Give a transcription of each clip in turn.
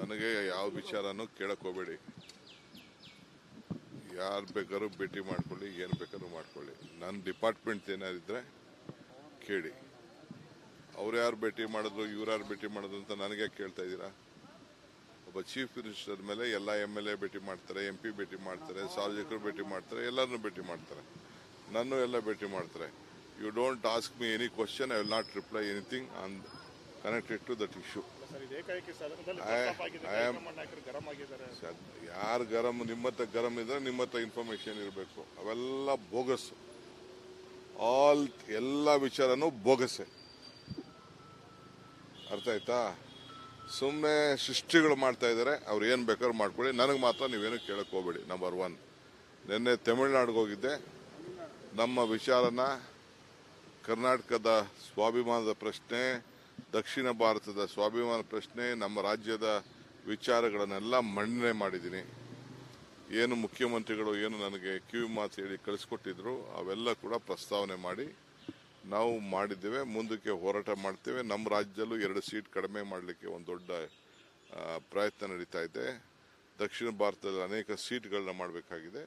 ನನಗೆ ಯಾವ ವಿಚಾರನೂ ಕೇಳಕ್ ಹೋಗಬೇಡಿ. ಯಾರು ಬೇಕಾದ್ರೂ ಭೇಟಿ ಮಾಡ್ಕೊಳ್ಳಿ, ಏನು ಬೇಕಾದ್ರೂ ಮಾಡ್ಕೊಳ್ಳಿ. ನನ್ನ ಡಿಪಾರ್ಟ್ಮೆಂಟ್ ಏನಾರಿದ್ರೆ ಕೇಳಿ. ಅವ್ರು ಯಾರು ಭೇಟಿ ಮಾಡಿದ್ರು, ಇವ್ರು ಯಾರು ಭೇಟಿ ಮಾಡಿದ್ರು ಅಂತ ನನಗೆ ಕೇಳ್ತಾ ಇದ್ದೀರಾ? ಒಬ್ಬ ಚೀಫ್ ಮಿನಿಸ್ಟರ್ ಮೇಲೆ ಎಲ್ಲ MLA ಭೇಟಿ ಮಾಡ್ತಾರೆ, MP ಭೇಟಿ ಮಾಡ್ತಾರೆ, ಸಾರ್ವಜನಿಕರು ಭೇಟಿ ಮಾಡ್ತಾರೆ, ಎಲ್ಲರನ್ನೂ ಭೇಟಿ ಮಾಡ್ತಾರೆ, ನನ್ನೂ ಎಲ್ಲ ಭೇಟಿ ಮಾಡ್ತಾರೆ. You don't ask me any question, I will not reply anything on connected to that issue. ಯಾರು ಗರಂ ನಿಮ್ಮತ್ತ ಗರಂ ಇದ್ರೆ ನಿಮ್ಮತ್ತ ಇನ್ಫಾರ್ಮೇಶನ್ ಇರಬೇಕು. ಅವೆಲ್ಲ ಬೋಗಸ್, ಎಲ್ಲ ವಿಚಾರನೂ ಬೋಗಸ್ಸೆ. ಅರ್ಥ ಆಯ್ತಾ? ಸುಮ್ಮನೆ ಸೃಷ್ಟಿಗಳು ಮಾಡ್ತಾ ಇದ್ದಾರೆ. ಅವ್ರು ಏನು ಬೇಕಾದ್ರೂ ಮಾಡ್ಕೊಳ್ಳಿ, ನನಗೆ ಮಾತ್ರ ನೀವೇನು ಕೇಳಕ್ ಹೋಗ್ಬೇಡಿ. ನಂಬರ್ 1, ನಿನ್ನೆ ತಮಿಳುನಾಡಿಗೆ ಹೋಗಿದ್ದೆ. ನಮ್ಮ ವಿಚಾರನ ಕರ್ನಾಟಕದ ಸ್ವಾಭಿಮಾನದ ಪ್ರಶ್ನೆ, ದಕ್ಷಿಣ ಭಾರತದ ಸ್ವಾಭಿಮಾನ ಪ್ರಶ್ನೆ, ನಮ್ಮ ರಾಜ್ಯದ ವಿಚಾರಗಳನ್ನೆಲ್ಲ ಮಂಡನೆ ಮಾಡಿದ್ದೀನಿ. ಏನು ಮುಖ್ಯಮಂತ್ರಿಗಳು ಏನು ನನಗೆ ಕಿವಿ ಮಾತು ಹೇಳಿ ಕಳಿಸ್ಕೊಟ್ಟಿದ್ರು ಅವೆಲ್ಲ ಕೂಡ ಪ್ರಸ್ತಾವನೆ ಮಾಡಿ ನಾವು ಮಾಡಿದ್ದೇವೆ. ಮುಂದಕ್ಕೆ ಹೋರಾಟ ಮಾಡ್ತೇವೆ. ನಮ್ಮ ರಾಜ್ಯದಲ್ಲೂ 2 ಸೀಟ್ ಕಡಿಮೆ ಮಾಡಲಿಕ್ಕೆ ಒಂದು ದೊಡ್ಡ ಪ್ರಯತ್ನ ನಡೀತಾ ಇದೆ. ದಕ್ಷಿಣ ಭಾರತದಲ್ಲಿ ಅನೇಕ ಸೀಟ್ಗಳನ್ನ ಮಾಡಬೇಕಾಗಿದೆ.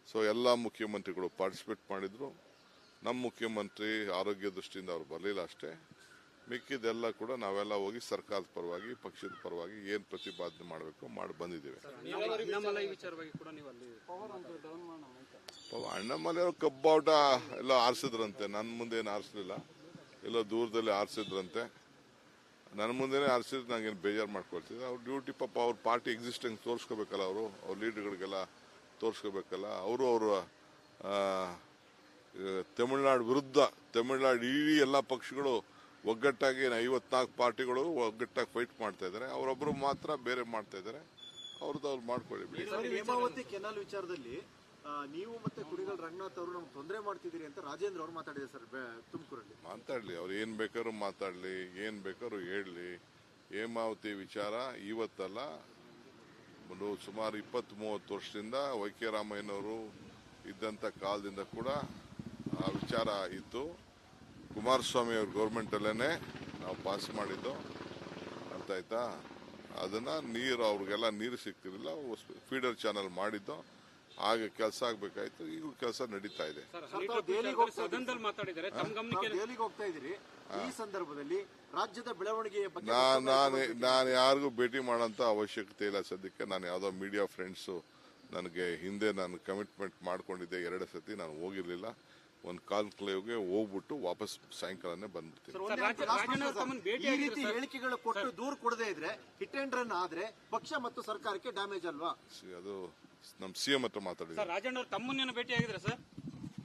ಸೊ ಎಲ್ಲ ಮುಖ್ಯಮಂತ್ರಿಗಳು ಪಾರ್ಟಿಸಿಪೇಟ್ ಮಾಡಿದ್ರು. ನಮ್ಮ ಮುಖ್ಯಮಂತ್ರಿ ಆರೋಗ್ಯ ದೃಷ್ಟಿಯಿಂದ ಅವ್ರು ಬರಲಿಲ್ಲ ಅಷ್ಟೇ. ಮಿಕ್ಕಿದೆಲ್ಲ ಕೂಡ ನಾವೆಲ್ಲ ಹೋಗಿ ಸರ್ಕಾರದ ಪರವಾಗಿ, ಪಕ್ಷದ ಪರವಾಗಿ ಏನು ಪ್ರತಿಪಾದನೆ ಮಾಡಬೇಕು ಮಾಡಿ ಬಂದಿದ್ದೇವೆ. ಅಣ್ಣಮಲೆ ಅವರು ಕಬ್ಬಾಟ ಎಲ್ಲ ಆರಿಸಿದ್ರಂತೆ. ನನ್ನ ಮುಂದೆ ಏನು ಆರಿಸಲಿಲ್ಲ, ಎಲ್ಲೋ ದೂರದಲ್ಲಿ ಆರಿಸಿದ್ರಂತೆ. ನನ್ನ ಮುಂದೆನೇ ಆರಿಸಿದ್ರೆ ನಂಗೇನು ಬೇಜಾರು ಮಾಡ್ಕೊಳ್ತಿದ್ದೆ. ಅವ್ರ ಡ್ಯೂಟಿ ಪಾಪ, ಅವ್ರ ಪಾರ್ಟಿ ಎಕ್ಸಿಸ್ಟೆನ್ಸ್ ತೋರಿಸ್ಕೋಬೇಕಲ್ಲ, ಅವ್ರ ಲೀಡರ್ಗಳಿಗೆಲ್ಲ ತೋರಿಸ್ಕೋಬೇಕಲ್ಲ. ಅವರು ತಮಿಳುನಾಡು ವಿರುದ್ಧ, ತಮಿಳುನಾಡು ಇಡೀ ಎಲ್ಲ ಪಕ್ಷಗಳು ಒಗ್ಗಟ್ಟಾಗಿ 54 ಪಾರ್ಟಿಗಳು ಒಗ್ಗಟ್ಟಾಗಿ ಫೈಟ್ ಮಾಡ್ತಾ ಇದ್ದಾರೆ. ಅವರೊಬ್ಬರು ಮಾತ್ರ ಬೇರೆ ಮಾಡ್ತಾ ಇದ್ದಾರೆ. ಅವ್ರದ್ದು ಮಾಡ್ಕೊಳ್ಳಿ ಬಿಡಿ. ಹೇಮಾವತಿ ಕೆನಾಲ್ ವಿಚಾರದಲ್ಲಿ ನೀವು ಮತ್ತೆ ಕುಣಿಗಲ್ ರಂಗನಾಥ್ ಅವರು ನಮ್ಗೆ ತೊಂದರೆ ಮಾಡ್ತಿದ್ದೀರಿ ಅಂತ ರಾಜೇಂದ್ರ ಅವರು ಮಾತಾಡಿದ್ದಾರೆ ಸರ್ ತುಮಕೂರಲ್ಲಿ. ಮಾತಾಡ್ಲಿ, ಅವ್ರು ಏನ್ ಬೇಕಾದ್ರೂ ಮಾತಾಡ್ಲಿ, ಏನ್ ಬೇಕಾದ್ರೂ ಹೇಳಲಿ. ಹೇಮಾವತಿ ವಿಚಾರ ಇವತ್ತಲ್ಲ, ಸುಮಾರು 20-30 ವರ್ಷದಿಂದ YK ರಾಮಯ್ಯನವರು ಇದ್ದಂತ ಕಾಲದಿಂದ ಕೂಡ ಆ ವಿಚಾರ ಇತ್ತು. ಕುಮಾರಸ್ವಾಮಿ ಅವ್ರ ಗೌರ್ಮೆಂಟ್ ಅಲ್ಲೇನೆ ನಾವು ಪಾಸ್ ಮಾಡಿದ್ದು. ಅರ್ಥ ಆಯ್ತಾ? ಅದನ್ನ ನೀರು ಅವ್ರಿಗೆಲ್ಲ ನೀರು ಸಿಗ್ತಿರಲಿಲ್ಲ, ಫೀಡರ್ ಚಾನಲ್ ಮಾಡಿದ್ದು. ಹಾಗೆ ಕೆಲಸ ಆಗ್ಬೇಕಾಯ್ತು. ಈಗ ಕೆಲಸ ನಡೀತಾ ಇದೆ. ಈ ಸಂದರ್ಭದಲ್ಲಿ ರಾಜ್ಯದ ಬೆಳವಣಿಗೆಯ ಬಗ್ಗೆ ನಾನು ಯಾರಿಗೂ ಭೇಟಿ ಮಾಡೋಂಥ ಅವಶ್ಯಕತೆ ಇಲ್ಲ ಸದ್ಯಕ್ಕೆ. ನಾನು ಯಾವುದೋ ಮೀಡಿಯಾ ಫ್ರೆಂಡ್ಸು ನನಗೆ ಹಿಂದೆ ನಾನು ಕಮಿಟ್ಮೆಂಟ್ ಮಾಡ್ಕೊಂಡಿದ್ದೆ 2 ಸತಿ, ನಾನು ಹೋಗಿರ್ಲಿಲ್ಲ. ಒಂದು ಕಾನ್ಕ್ಲೇವ್ಗೆ ಹೋಗ್ಬಿಟ್ಟು ವಾಪಸ್ ಸಾಯಂಕಾಲನೇ ಬಂದ್ಬಿಡ್ತೀನಿ. ಈ ರೀತಿ ಹೇಳಿಕೆಗಳು ಕೊಟ್ಟು ದೂರ ಕೊಡದೇ ಇದ್ರೆ ಹಿಟ್ ಅಂಡ್ ರನ್ ಆದ್ರೆ ಪಕ್ಷ ಮತ್ತು ಸರ್ಕಾರಕ್ಕೆ ಡ್ಯಾಮೇಜ್ ಅಲ್ವಾ? ಅದು ನಮ್ಮ CM ಹತ್ರ ಮಾತಾಡಿದ್ರು. ರಾಜಣ್ಣ ಅವರು ತಮ್ಮನ್ನೇನು ಭೇಟಿ ಆಗಿದ್ರೆ ಸರ್?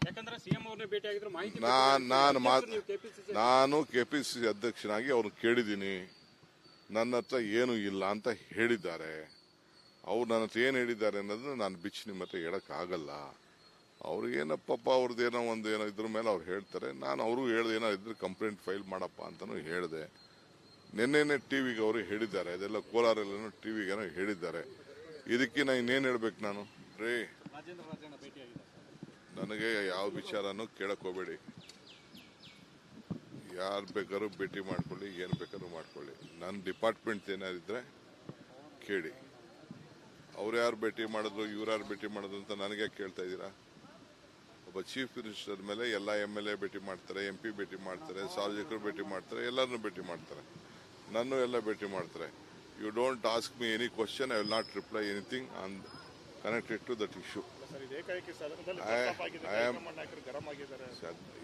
ಯಾಕಂದ್ರೆ CM ಅವ್ರನ್ನ ಭೇಟಿ ಆಗಿದ್ರು ಮಾಹಿತಿ ನಾನು KPCC ಅಧ್ಯಕ್ಷನಾಗಿ ಅವ್ರನ್ನ ಕೇಳಿದ್ದೀನಿ. ನನ್ನ ಹತ್ರ ಏನು ಇಲ್ಲ ಅಂತ ಹೇಳಿದ್ದಾರೆ. ಅವ್ರು ನನ್ನ ಹತ್ರ ಏನು ಹೇಳಿದ್ದಾರೆ ಅನ್ನೋದನ್ನ ನಾನು ಬಿಚ್ಚಿ ನಿಮ್ಮ ಹತ್ರ ಹೇಳಕ್ ಆಗಲ್ಲ. ಅವ್ರಿಗೇನಪ್ಪ ಅವ್ರದ್ದೇನೋ ಒಂದೇನೋ ಇದ್ರ ಮೇಲೆ ಅವ್ರು ಹೇಳ್ತಾರೆ. ನಾನು ಅವರು ಹೇಳ್ದೆ, ಏನೋ ಇದ್ರೆ ಕಂಪ್ಲೇಂಟ್ ಫೈಲ್ ಮಾಡಪ್ಪ ಅಂತಾನು ಹೇಳಿದೆ. ನಿನ್ನೆನೆ ಟಿವಿಗೆ ಅವರು ಹೇಳಿದ್ದಾರೆ. ಅದೆಲ್ಲ ಕೋಲಾರಲ್ಲೇನೋ ಟಿವಿಗೇನೋ ಹೇಳಿದ್ದಾರೆ. ಇದಕ್ಕೆ ನಾನು ಇನ್ನೇನು ಹೇಳ್ಬೇಕು ನಾನು? ರೀ, ನನಗೆ ಯಾವ ವಿಚಾರನೂ ಕೇಳಕ್ ಹೋಗಬೇಡಿ. ಯಾರು ಬೇಕಾದ್ರೂ ಭೇಟಿ ಮಾಡ್ಕೊಳ್ಳಿ, ಏನು ಬೇಕಾದ್ರೂ ಮಾಡ್ಕೊಳ್ಳಿ. ನನ್ನ ಡಿಪಾರ್ಟ್ಮೆಂಟ್ ಏನಾರಿದ್ರೆ ಕೇಳಿ. ಅವ್ರು ಯಾರು ಭೇಟಿ ಮಾಡಿದ್ರು, ಇವ್ರು ಯಾರು ಭೇಟಿ ಮಾಡಿದ್ರು ಅಂತ ನನಗೆ ಕೇಳ್ತಾ ಇದ್ದೀರಾ? ಒಬ್ಬ ಚೀಫ್ ಮಿನಿಸ್ಟರ್ ಮೇಲೆ ಎಲ್ಲ MLA ಭೇಟಿ ಮಾಡ್ತಾರೆ, MP ಭೇಟಿ ಮಾಡ್ತಾರೆ, ಸಾರ್ವಜನಿಕರು ಭೇಟಿ ಮಾಡ್ತಾರೆ, ಎಲ್ಲರನ್ನೂ ಭೇಟಿ ಮಾಡ್ತಾರೆ, ನನ್ನೂ ಎಲ್ಲ ಭೇಟಿ ಮಾಡ್ತಾರೆ. You don't ask me any question, I will not reply anything on connected to that issue.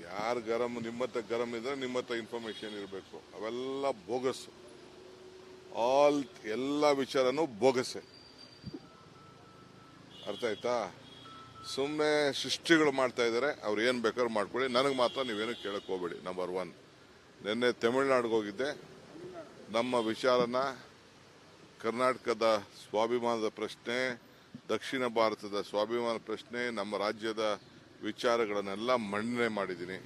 ಯಾರು ಗರಂ ನಿಮ್ಮತ್ತ ಗರಂ ಇದ್ರೆ ನಿಮ್ಮತ್ತ ಇನ್ಫಾರ್ಮೇಶನ್ ಇರಬೇಕು. ಅವೆಲ್ಲ ಬೋಗಸ್, ಎಲ್ಲ ವಿಚಾರನೂ ಬೋಗಸ್ಸೆ. ಅರ್ಥ ಆಯ್ತಾ? ಸುಮ್ಮನೆ ಸೃಷ್ಟಿಗಳು ಮಾಡ್ತಾ ಇದ್ದಾರೆ. ಅವ್ರು ಏನು ಬೇಕಾದ್ರೂ ಮಾಡ್ಕೊಳ್ಳಿ, ನನಗೆ ಮಾತ್ರ ನೀವೇನು ಕೇಳಕ್ ಹೋಗ್ಬೇಡಿ. ನಂಬರ್ 1, ನಿನ್ನೆ ತಮಿಳುನಾಡಿಗೆ ಹೋಗಿದ್ದೆ. ನಮ್ಮ ವಿಚಾರನ ಕರ್ನಾಟಕದ ಸ್ವಾಭಿಮಾನದ ಪ್ರಶ್ನೆ, ದಕ್ಷಿಣ ಭಾರತದ ಸ್ವಾಭಿಮಾನ ಪ್ರಶ್ನೆ, ನಮ್ಮ ರಾಜ್ಯದ ವಿಚಾರಗಳನ್ನೆಲ್ಲ ಮಂಡನೆ ಮಾಡಿದ್ದೀನಿ.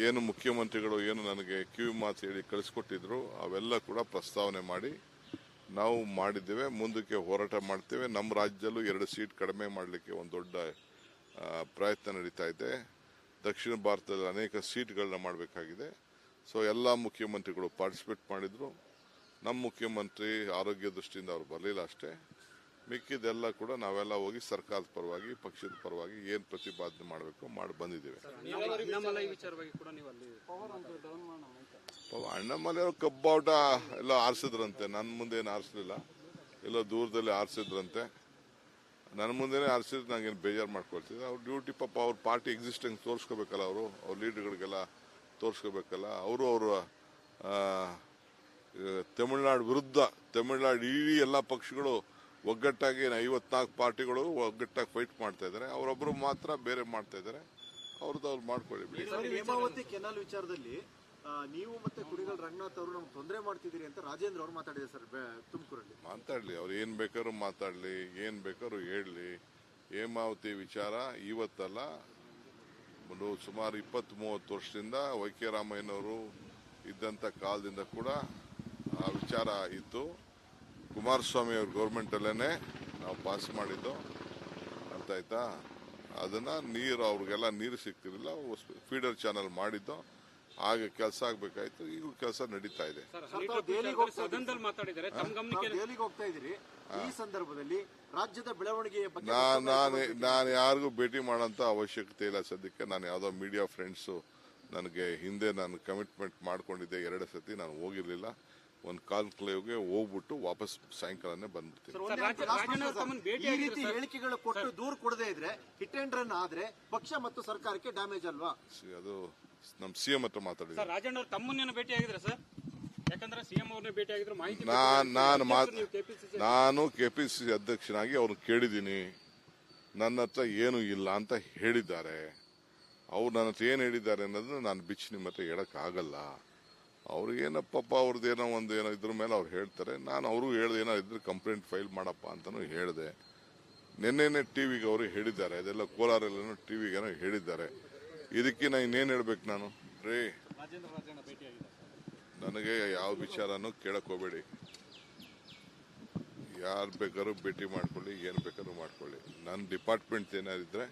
ಏನು ಮುಖ್ಯಮಂತ್ರಿಗಳು ಏನು ನನಗೆ ಕಿವಿ ಮಾತು ಹೇಳಿ ಕಳಿಸ್ಕೊಟ್ಟಿದ್ರು ಅವೆಲ್ಲ ಕೂಡ ಪ್ರಸ್ತಾವನೆ ಮಾಡಿ ನಾವು ಮಾಡಿದ್ದೇವೆ. ಮುಂದಕ್ಕೆ ಹೋರಾಟ ಮಾಡ್ತೇವೆ. ನಮ್ಮ ರಾಜ್ಯದಲ್ಲೂ 2 ಸೀಟ್ ಕಡಿಮೆ ಮಾಡಲಿಕ್ಕೆ ಒಂದು ದೊಡ್ಡ ಪ್ರಯತ್ನ ನಡೀತಾ ಇದೆ. ದಕ್ಷಿಣ ಭಾರತದಲ್ಲಿ ಅನೇಕ ಸೀಟ್ಗಳನ್ನ ಮಾಡಬೇಕಾಗಿದೆ. ಸೊ ಎಲ್ಲ ಮುಖ್ಯಮಂತ್ರಿಗಳು ಪಾರ್ಟಿಸಿಪೇಟ್ ಮಾಡಿದ್ರು. ನಮ್ಮ ಮುಖ್ಯಮಂತ್ರಿ ಆರೋಗ್ಯ ದೃಷ್ಟಿಯಿಂದ ಅವ್ರು ಬರಲಿಲ್ಲ ಅಷ್ಟೇ. ಮಿಕ್ಕಿದೆಲ್ಲ ಕೂಡ ನಾವೆಲ್ಲ ಹೋಗಿ ಸರ್ಕಾರದ ಪರವಾಗಿ ಪಕ್ಷದ ಪರವಾಗಿ ಏನು ಪ್ರತಿಪಾದನೆ ಮಾಡಬೇಕು ಮಾಡಿ ಬಂದಿದ್ದೇವೆ. ಅಣ್ಣಾಮಲೈ ವಿಚಾರವಾಗಿ ಕೂಡ ನೀವು ಅಲ್ಲಿ ಅಣ್ಣಾಮಲೈ ಅವರು ಕಬ್ಬಾಟ ಎಲ್ಲ ಆರಿಸಿದ್ರಂತೆ, ನನ್ನ ಮುಂದೆ ಏನು ಆರಿಸಲಿಲ್ಲ, ಎಲ್ಲೋ ದೂರದಲ್ಲಿ ಆರಿಸಿದ್ರಂತೆ. ನನ್ನ ಮುಂದೆನೇ ಆರಿಸಿದ್ರೆ ನಂಗೇನು ಬೇಜಾರು ಮಾಡ್ಕೊಳ್ತಿದ್ದೆ. ಅವ್ರ ಡ್ಯೂಟಿ ಪಾಪ ಅವ್ರ ಪಾರ್ಟಿ ಎಕ್ಸಿಸ್ಟೆನ್ಸ್ ತೋರಿಸ್ಕೋಬೇಕಲ್ಲ, ಅವ್ರ ಲೀಡರ್ಗಳಿಗೆಲ್ಲ ತೋರಿಸ್ಕೋಬೇಕಲ್ಲ. ಅವರು ತಮಿಳುನಾಡು ವಿರುದ್ಧ ತಮಿಳುನಾಡು ಇಡೀ ಎಲ್ಲ ಪಕ್ಷಗಳು ಒಗ್ಗಟ್ಟಾಗಿ 54 ಪಾರ್ಟಿಗಳು ಒಗ್ಗಟ್ಟಾಗಿ ಫೈಟ್ ಮಾಡ್ತಾ ಇದ್ದಾರೆ. ಅವರೊಬ್ಬರು ಮಾತ್ರ ಬೇರೆ ಮಾಡ್ತಾ ಇದ್ದಾರೆ. ಅವ್ರದ್ದು ಅವ್ರು ಮಾಡ್ಕೊಳ್ಳಿ ಬಿಡಿ. ಹೇಮಾವತಿ ಕೆನಾಲ್ ವಿಚಾರದಲ್ಲಿ ನೀವು ಮತ್ತೆ ಕುಣಿಗಲ್ ರಂಗನಾಥ್ ಅವರು ನಮ್ಗೆ ತೊಂದರೆ ಮಾಡ್ತಿದ್ದೀರಿ ಅಂತ ರಾಜೇಂದ್ರ ಅವರು ಮಾತಾಡಿದ್ದಾರೆ ಸರ್ ತುಮಕೂರಲ್ಲಿ. ಮಾತಾಡ್ಲಿ, ಅವ್ರು ಏನ್ ಬೇಕಾದ್ರೂ ಮಾತಾಡ್ಲಿ, ಏನ್ ಬೇಕಾದ್ರೂ ಹೇಳಲಿ. ಹೇಮಾವತಿ ವಿಚಾರ ಇವತ್ತಲ್ಲ, ಸುಮಾರು 20-30 ವರ್ಷದಿಂದ ವೈ.ಕೆ. ರಾಮಯ್ಯನವರು ಇದ್ದಂತ ಕಾಲದಿಂದ ಕೂಡ ಆ ವಿಚಾರ ಇತ್ತು. ಕುಮಾರಸ್ವಾಮಿ ಅವ್ರ ಗೌರ್ಮೆಂಟ್ ಅಲ್ಲೇನೆ ನಾವು ಪಾಸ್ ಮಾಡಿದ್ದು ಅಂತ ಆಯ್ತಾ. ಅದನ್ನ ನೀರು ಅವ್ರಿಗೆಲ್ಲ ನೀರು ಸಿಗ್ತಿರಲಿಲ್ಲ, ಫೀಡರ್ ಚಾನಲ್ ಮಾಡಿದ್ದು. ಹಾಗೆ ಕೆಲಸ ಆಗ್ಬೇಕಾಯ್ತು. ಈಗ ಕೆಲಸ ನಡೀತಾ ಇದೆ. ಸದನದಲ್ಲಿ ಮಾತಾಡಿದ್ದಾರೆ, ತಮ್ಮ ಗಮನಕ್ಕೆ ದೆಹಲಿಗೆ ಹೋಗ್ತಾ ಇದ್ದೀರಿ. ಈ ಸಂದರ್ಭದಲ್ಲಿ ರಾಜ್ಯದ ಬೆಳವಣಿಗೆಯ ಬಗ್ಗೆ ನಾನು ಯಾರಿಗೂ ಭೇಟಿ ಮಾಡೋಂಥ ಅವಶ್ಯಕತೆ ಇಲ್ಲ ಸದ್ಯಕ್ಕೆ. ನಾನು ಯಾವುದೋ ಮೀಡಿಯಾ ಫ್ರೆಂಡ್ಸು ನನಗೆ ಹಿಂದೆ ನಾನು ಕಮಿಟ್ಮೆಂಟ್ ಮಾಡ್ಕೊಂಡಿದ್ದೆ 2 ಸತಿ, ನಾನು ಹೋಗಿರ್ಲಿಲ್ಲ. ಒಂದು ಕಾನ್ಕ್ಲೇವ್ಗೆ ಹೋಗ್ಬಿಟ್ಟು ವಾಪಸ್ ಸಾಯಂಕಾಲನೇ ಬಂದ್ಬಿಡ್ತೀನಿ. ಈ ರೀತಿ ಹೇಳಿಕೆಗಳು ಕೊಟ್ಟು ದೂರ ಕೊಡದೇ ಇದ್ರೆ ಹಿಟ್ ಅಂಡ್ ರನ್ ಆದ್ರೆ ಪಕ್ಷ ಮತ್ತು ಸರ್ಕಾರಕ್ಕೆ ಡ್ಯಾಮೇಜ್ ಅಲ್ವಾ? ಅದು ನಮ್ಮ ಸಿಎಂ ಹತ್ರ ಮಾತಾಡಿದ್ರು. ರಾಜಣ್ಣ ಅವರು ತಮ್ಮನ್ನೇನು ಭೇಟಿ ಆಗಿದ್ರೆ ಸರ್? ಯಾಕಂದ್ರೆ ಸಿಎಂ ಅವ್ರನ್ನ ಭೇಟಿ ಆಗಿದ್ರು ಮಾಹಿತಿ ನಾನು ಕೆಪಿಸಿಸಿ ಅಧ್ಯಕ್ಷನಾಗಿ ಅವ್ರನ್ನ ಕೇಳಿದ್ದೀನಿ. ನನ್ನ ಹತ್ರ ಏನು ಇಲ್ಲ ಅಂತ ಹೇಳಿದ್ದಾರೆ. ಅವ್ರು ನನ್ನ ಹತ್ರ ಏನು ಹೇಳಿದ್ದಾರೆ ಅನ್ನೋದನ್ನ ನಾನು ಬಿಚ್ಚಿ ನಿಮ್ಮ ಹತ್ರ ಹೇಳಕ್ಕಾಗಲ್ಲ. ಅವ್ರಿಗೇನಪ್ಪ ಅವ್ರದ್ದೇನೋ ಏನೋ ಇದ್ರ ಮೇಲೆ ಅವ್ರು ಹೇಳ್ತಾರೆ. ನಾನು ಅವರು ಹೇಳ್ದೆ, ಏನೋ ಇದ್ರೆ ಕಂಪ್ಲೇಂಟ್ ಫೈಲ್ ಮಾಡಪ್ಪ ಅಂತಾನು ಹೇಳಿದೆ. ನಿನ್ನೆನೆ ಟಿವಿಗೆ ಅವರು ಹೇಳಿದ್ದಾರೆ, ಅದೆಲ್ಲ ಕೋಲಾರಲ್ಲೇನೋ ಟಿವಿಗೇನೋ ಹೇಳಿದ್ದಾರೆ. ಇದಕ್ಕೆ ನಾನು ಇನ್ನೇನು ಹೇಳ್ಬೇಕು ನಾನು ರೀ? ನನಗೆ ಯಾವ ವಿಚಾರನೂ ಕೇಳಕ್ ಹೋಗ್ಬೇಡಿ. ಯಾರು ಬೇಕಾದ್ರೂ ಭೇಟಿ ಮಾಡ್ಕೊಳ್ಳಿ, ಏನು ಬೇಕಾದ್ರೂ ಮಾಡ್ಕೊಳ್ಳಿ. ನನ್ನ ಡಿಪಾರ್ಟ್ಮೆಂಟ್ ಏನಾರಿದ್ರೆ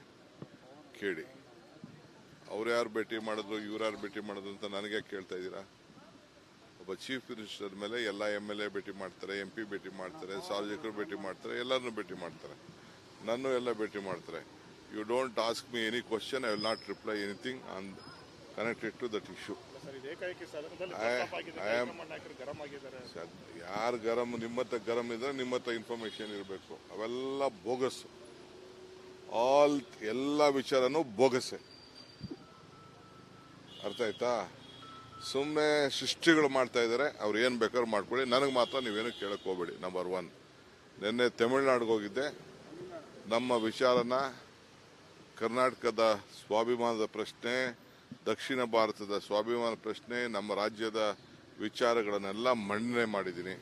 ಕೇಳಿ. ಅವ್ರು ಯಾರು ಭೇಟಿ ಮಾಡಿದ್ರು, ಇವ್ರು ಯಾರು ಭೇಟಿ ಮಾಡಿದ್ರು ಅಂತ ನನಗೆ ಕೇಳ್ತಾ ಇದ್ದೀರಾ? ಒಬ್ಬ ಚೀಫ್ ಮಿನಿಸ್ಟರ್ ಮೇಲೆ ಎಲ್ಲ MLA ಭೇಟಿ ಮಾಡ್ತಾರೆ, MP ಭೇಟಿ ಮಾಡ್ತಾರೆ, ಸಾರ್ವಜನಿಕರು ಭೇಟಿ ಮಾಡ್ತಾರೆ, ಎಲ್ಲರನ್ನೂ ಭೇಟಿ ಮಾಡ್ತಾರೆ, ನನ್ನೂ ಎಲ್ಲ ಭೇಟಿ ಮಾಡ್ತಾರೆ. You don't ask me any question, I will not reply anything on connected to that issue. ಯಾರು ಗರಂ ನಿಮ್ಮ ಹತ್ರ ಗರಂ ಇದ್ರೆ ನಿಮ್ಮ ಹತ್ರ ಇನ್ಫಾರ್ಮೇಶನ್ ಇರಬೇಕು. ಅವೆಲ್ಲ ಬೋಗಸ್, ಎಲ್ಲ ವಿಚಾರನೂ ಬೋಗಸ್ಸೆ. ಅರ್ಥ ಆಯ್ತಾ? ಸುಮ್ಮನೆ ಸೃಷ್ಟಿಗಳು ಮಾಡ್ತಾ ಇದ್ದಾರೆ. ಅವ್ರು ಏನು ಬೇಕಾದ್ರೂ ಮಾಡ್ಕೊಳ್ಳಿ, ನನಗೆ ಮಾತ್ರ ನೀವೇನು ಕೇಳಕ್ ಹೋಗ್ಬೇಡಿ. ನಂಬರ್ 1. ನಿನ್ನೆ ತಮಿಳುನಾಡಿಗೆ ಹೋಗಿದ್ದೆ. ನಮ್ಮ ವಿಚಾರನ ಕರ್ನಾಟಕದ ಸ್ವಾಭಿಮಾನದ ಪ್ರಶ್ನೆ, ದಕ್ಷಿಣ ಭಾರತದ ಸ್ವಾಭಿಮಾನ ಪ್ರಶ್ನೆ, ನಮ್ಮ ರಾಜ್ಯದ ವಿಚಾರಗಳನ್ನೆಲ್ಲ ಮಂಡನೆ ಮಾಡಿದ್ದೀನಿ.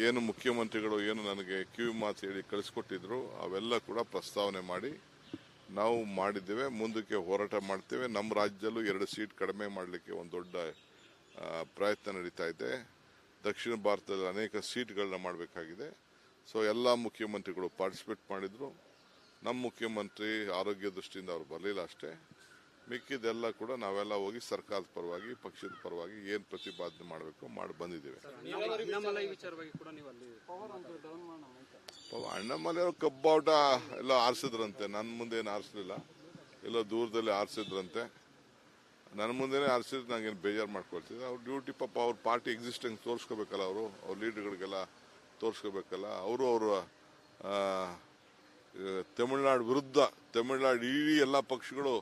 ಏನು ಮುಖ್ಯಮಂತ್ರಿಗಳು ಏನು ನನಗೆ ಕಿವಿ ಮಾತು ಹೇಳಿ ಕಳಿಸ್ಕೊಟ್ಟಿದ್ರು ಅವೆಲ್ಲ ಕೂಡ ಪ್ರಸ್ತಾವನೆ ಮಾಡಿ ನಾವು ಮಾಡಿದ್ದೇವೆ. ಮುಂದಕ್ಕೆ ಹೋರಾಟ ಮಾಡ್ತೇವೆ. ನಮ್ಮ ರಾಜ್ಯದಲ್ಲೂ 2 ಸೀಟ್ ಕಡಿಮೆ ಮಾಡಲಿಕ್ಕೆ ಒಂದು ದೊಡ್ಡ ಪ್ರಯತ್ನ ನಡೀತಾ ಇದೆ. ದಕ್ಷಿಣ ಭಾರತದಲ್ಲಿ ಅನೇಕ ಸೀಟ್ಗಳನ್ನ ಮಾಡಬೇಕಾಗಿದೆ. ಸೊ ಎಲ್ಲ ಮುಖ್ಯಮಂತ್ರಿಗಳು ಪಾರ್ಟಿಸಿಪೇಟ್ ಮಾಡಿದ್ರು. ನಮ್ಮ ಮುಖ್ಯಮಂತ್ರಿ ಆರೋಗ್ಯ ದೃಷ್ಟಿಯಿಂದ ಅವ್ರು ಬರಲಿಲ್ಲ ಅಷ್ಟೇ. ಮಿಕ್ಕಿದೆಲ್ಲ ಕೂಡ ನಾವೆಲ್ಲ ಹೋಗಿ ಸರ್ಕಾರದ ಪರವಾಗಿ ಪಕ್ಷದ ಪರವಾಗಿ ಏನು ಪ್ರತಿಪಾದನೆ ಮಾಡಬೇಕು ಮಾಡಿ ಬಂದಿದ್ದೇವೆ. ಅಣ್ಣಾಮಲೈ ವಿಚಾರವಾಗಿ ಕೂಡ ನೀವು ಅಲ್ಲಿ ಅಣ್ಣಾಮಲೈ ಅವರು ಕಬ್ಬಾಟ ಎಲ್ಲ ಆರಿಸಿದ್ರಂತೆ, ನನ್ನ ಮುಂದೆ ಏನು ಆರಿಸಲಿಲ್ಲ, ಎಲ್ಲೋ ದೂರದಲ್ಲಿ ಆರಿಸಿದ್ರಂತೆ. ನನ್ನ ಮುಂದೆನೇ ಆರಿಸಿದ್ರೆ ನಂಗೇನು ಬೇಜಾರು ಮಾಡ್ಕೊಳ್ತಿದ್ದೆ. ಅವ್ರ ಡ್ಯೂಟಿ ಪಾಪ ಅವ್ರ ಪಾರ್ಟಿ ಎಕ್ಸಿಸ್ಟೆನ್ಸ್ ತೋರಿಸ್ಕೋಬೇಕಲ್ಲ, ಅವ್ರ ಲೀಡರ್ಗಳಿಗೆಲ್ಲ ತೋರಿಸ್ಕೋಬೇಕಲ್ಲ. ಅವರು ತಮಿಳುನಾಡು ವಿರುದ್ಧ ತಮಿಳುನಾಡು ಇಡೀ ಎಲ್ಲ ಪಕ್ಷಗಳು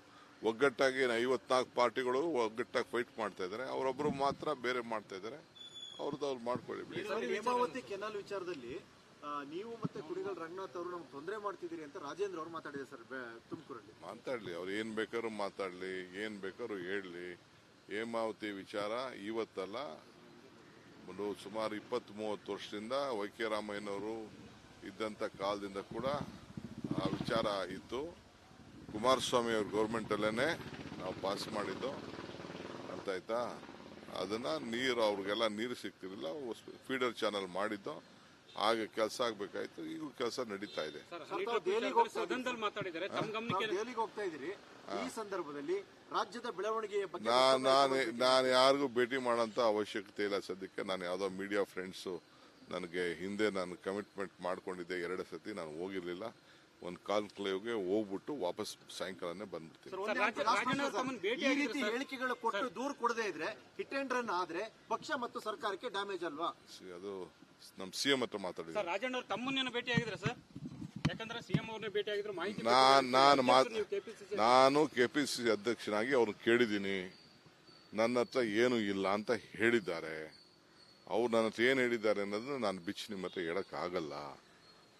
ಒಗ್ಗಟ್ಟಾಗಿ 54 ಪಾರ್ಟಿಗಳು ಒಗ್ಗಟ್ಟಾಗಿ ಫೈಟ್ ಮಾಡ್ತಾ ಇದ್ದಾರೆ. ಅವರೊಬ್ಬರು ಮಾತ್ರ ಬೇರೆ ಮಾಡ್ತಾ ಇದ್ದಾರೆ. ಅವ್ರದ್ದು ಅವ್ರು ಮಾಡ್ಕೊಳ್ಳಿ ಬಿಡಿ. ಹೇಮಾವತಿ ಕೆನಾಲ್ ವಿಚಾರದಲ್ಲಿ ನೀವು ಮತ್ತೆ ಕುಣಿಗಲ್ ರಂಗನಾಥ್ ಅವರು ನಮ್ಗೆ ತೊಂದರೆ ಮಾಡ್ತಿದ್ದೀರಿ ಅಂತ ರಾಜೇಂದ್ರ ಅವರು ಮಾತಾಡಿದ್ದಾರೆ ಸರ್ ತುಮಕೂರಲ್ಲಿ. ಮಾತಾಡ್ಲಿ, ಅವ್ರು ಏನ್ ಬೇಕಾದ್ರೂ ಮಾತಾಡ್ಲಿ, ಏನ್ ಬೇಕಾದ್ರೂ ಹೇಳಲಿ. ಹೇಮಾವತಿ ವಿಚಾರ ಇವತ್ತಲ್ಲ, ಸುಮಾರು 20-30 ವರ್ಷದಿಂದ ವೈ.ಕೆ. ರಾಮಯ್ಯನವರು ಇದ್ದಂತ ಕಾಲದಿಂದ ಕೂಡ ಆ ವಿಚಾರ ಇತ್ತು. ಕುಮಾರಸ್ವಾಮಿ ಅವ್ರ ಗೌರ್ಮೆಂಟ್ ಅಲ್ಲೇನೆ ನಾವು ಪಾಸ್ ಮಾಡಿದ್ದು ಅಂತ ಆಯ್ತಾ. ಅದನ್ನ ನೀರು ಅವ್ರಿಗೆಲ್ಲ ನೀರು ಸಿಗ್ತಿರಲಿಲ್ಲ, ಫೀಡರ್ ಚಾನಲ್ ಮಾಡಿದ್ದು. ಹಾಗೆ ಕೆಲಸ ಆಗ್ಬೇಕಾಯ್ತು. ಈಗ ಕೆಲಸ ನಡೀತಾ ಇದೆ. ಸರ್ ತಾವು ಲೀಡರ್ ದೆಹಲಿಗೆ ಹೋಗ್ತಾ ಸದನದಲ್ಲಿ ಮಾತಾಡಿದ್ದಾರೆ ತಮ್ಮ ಗಮನಕ್ಕೆ ತಾವು ದೆಹಲಿಗೆ ಹೋಗ್ತಾ ಇದ್ದೀರಿ. ಈ ಸಂದರ್ಭದಲ್ಲಿ ರಾಜ್ಯದ ಬೆಳವಣಿಗೆಯ ಬಗ್ಗೆ ನಾನು ಯಾರಿಗೂ ಭೇಟಿ ಮಾಡೋಂಥ ಅವಶ್ಯಕತೆ ಇಲ್ಲ ಸದ್ಯಕ್ಕೆ. ನಾನು ಯಾವುದೋ ಮೀಡಿಯಾ ಫ್ರೆಂಡ್ಸು ನನಗೆ ಹಿಂದೆ ನಾನು ಕಮಿಟ್ಮೆಂಟ್ ಮಾಡ್ಕೊಂಡಿದ್ದೆ 2 ಸತಿ, ನಾನು ಹೋಗಿರ್ಲಿಲ್ಲ. ಒಂದು ಕಾನ್ಕ್ಲೇವ್ಗೆ ಹೋಗ್ಬಿಟ್ಟು ವಾಪಸ್ ಸಾಯಂಕಾಲನೇ ಬಂದ್ಬಿಡ್ತೀನಿ. ಸರ್, ಒಂದೇ ರಾಜ್ಯ- last ರಾಜಣ್ಣ question ತಮ್ಮನ್ನ ಸರ್. ಭೇಟಿ ಈ ಆಗಿದ್ರು ರೀತಿ ಸರ್. ಹೇಳಿಕೆಗಳು ಕೊಟ್ಟು ದೂರ ಕೊಡದೇ ಇದ್ರೆ ಹಿಟ್ ಅಂಡ್ ರನ್ ಆದ್ರೆ ಪಕ್ಷ ಮತ್ತು ಸರ್ಕಾರಕ್ಕೆ ಡ್ಯಾಮೇಜ್ ಅಲ್ವಾ? ಅದು ನಮ್ಮ CM ಹತ್ರ ಮಾತಾಡಿದ್ದೀನಿ. ಸರ್ ರಾಜಣ್ಣ ಅವ್ರು ತಮ್ಮನ್ನೇನು ಭೇಟಿ ಆಗಿದ್ರೆ ಸರ್? ಯಾಕಂದ್ರೆ ಸಿಎಂ ಅವ್ರನ್ನ ಭೇಟಿ ಆಗಿದ್ರು ಮಾಹಿತಿ ನಾನು KPCC ಅಧ್ಯಕ್ಷನಾಗಿ ಅವ್ರನ್ನ ಕೇಳಿದ್ದೀನಿ. ನನ್ನ ಹತ್ರ ಏನು ಇಲ್ಲ ಅಂತ ಹೇಳಿದ್ದಾರೆ. ಅವ್ರು ನನ್ನ ಹತ್ರ ಏನು ಹೇಳಿದ್ದಾರೆ ಅನ್ನೋದನ್ನ ನಾನು ಬಿಚ್ಚಿ ನಿಮ್ಮ ಹತ್ರ ಹೇಳಕ್ಕಾಗಲ್ಲ.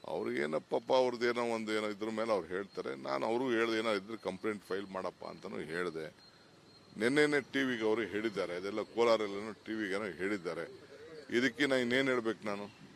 ಅವ್ರಿಗೇನೋ ಪಾಪ ಅವ್ರದ್ದೇನೋ ಏನೋ ಇದ್ರ ಮೇಲೆ ಅವ್ರು ಹೇಳ್ತಾರೆ. ನಾನು ಅವ್ರಿಗೂ ಹೇಳ್ದೆ, ಏನೋ ಇದ್ರೆ ಕಂಪ್ಲೇಂಟ್ ಫೈಲ್ ಮಾಡಪ್ಪ ಅಂತಲೂ ಹೇಳಿದೆ. ನಿನ್ನೆನೆ ಟಿವಿಗೆ ಅವರು ಹೇಳಿದ್ದಾರೆ, ಅದೆಲ್ಲ ಕೋಲಾರಲ್ಲೇನೋ ಟಿವಿಗೇನೋ ಹೇಳಿದ್ದಾರೆ. ಇದಕ್ಕೆ ನಾನು ಇನ್ನೇನು ಹೇಳ್ಬೇಕು ನಾನು?